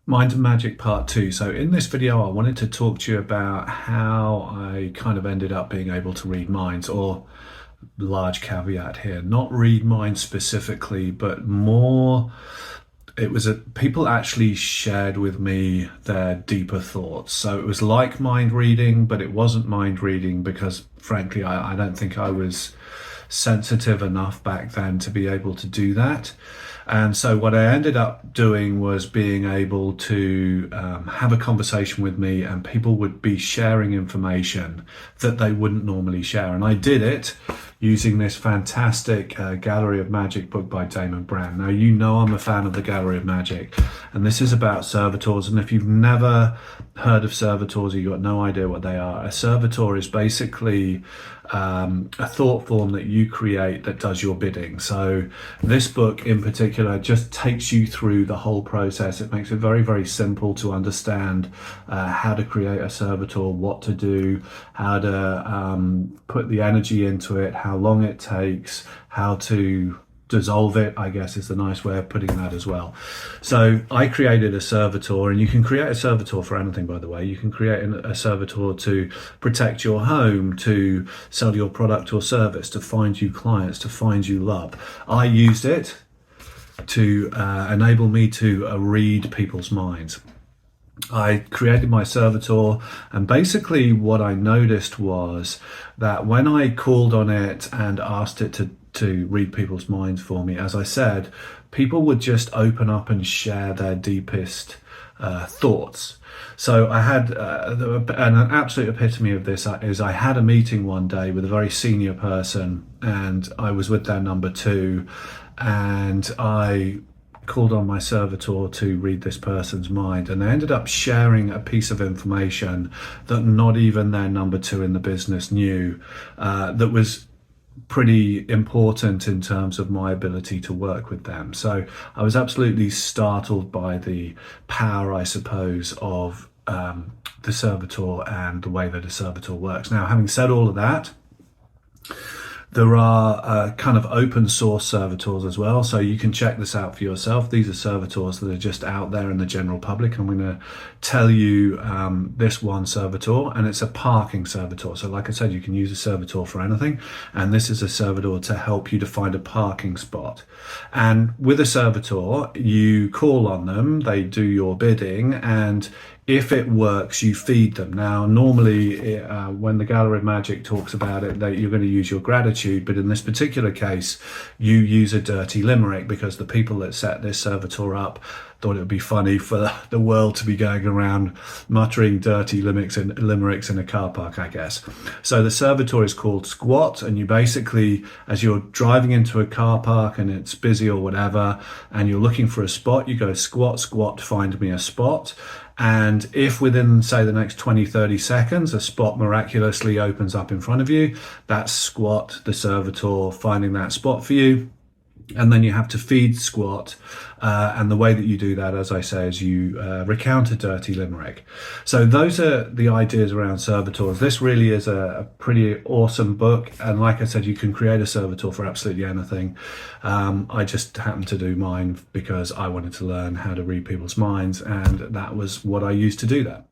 Mind and Magic Part 2. So in this video, I wanted to talk to you about how I kind of ended up being able to read minds, or large caveat here, not read minds specifically, but more it was people actually shared with me their deeper thoughts. So it was like mind reading, but it wasn't mind reading because frankly, I don't think I was sensitive enough back then to be able to do that. And so what I ended up doing was being able to have a conversation with me, and people would be sharing information that they wouldn't normally share. And I did it using this fantastic Gallery of Magick book by Damon Brand. Now, you know I'm a fan of the Gallery of Magick, and this is about servitors. And if you've never heard of servitors, you've got no idea what they are. A servitor is basically a thought form that you create that does your bidding. So this book in particular just takes you through the whole process. It makes it very, very simple to understand how to create a servitor, what to do, how to put the energy into it, how long it takes, how to dissolve it, I guess is the nice way of putting that as well. So I created a servitor, and you can create a servitor for anything, by the way. You can create a servitor to protect your home, to sell your product or service, to find you clients, to find you love. I used it to enable me to read people's minds. I created my servitor, and basically what I noticed was that when I called on it and asked it to read people's minds for me, as I said, people would just open up and share their deepest thoughts. So I had an absolute epitome of this is I had a meeting one day with a very senior person, and I was with their number two, and I called on my servitor to read this person's mind, and they ended up sharing a piece of information that not even their number two in the business knew, that was pretty important in terms of my ability to work with them. So I was absolutely startled by the power, I suppose, of the servitor and the way that a servitor works. Now, having said all of that, there are kind of open source servitors as well, so you can check this out for yourself. These are servitors that are just out there in the general public. I'm going to tell you this one servitor, and it's a parking servitor. So like I said, you can use a servitor for anything, and this is a servitor to help you to find a parking spot. And with a servitor, you call on them, they do your bidding, and if it works, you feed them. Now, normally, when the Gallery of Magick talks about it, that you're going to use your gratitude, but in this particular case, you use a dirty limerick, because the people that set this servitor up thought it would be funny for the world to be going around muttering dirty limericks in a car park, I guess. So the servitor is called Squat, and you basically, as you're driving into a car park and it's busy or whatever, and you're looking for a spot, you go squat, squat, find me a spot. And if within, say, the next 20-30 seconds, a spot miraculously opens up in front of you, that's Squat, the servitor, finding that spot for you. And then you have to feed Squat, and the way that you do that, as I say, is you recount a dirty limerick. So those are the ideas around servitors. This really is a pretty awesome book, and like I said, you can create a servitor for absolutely anything. I just happened to do mine because I wanted to learn how to read people's minds, and that was what I used to do that.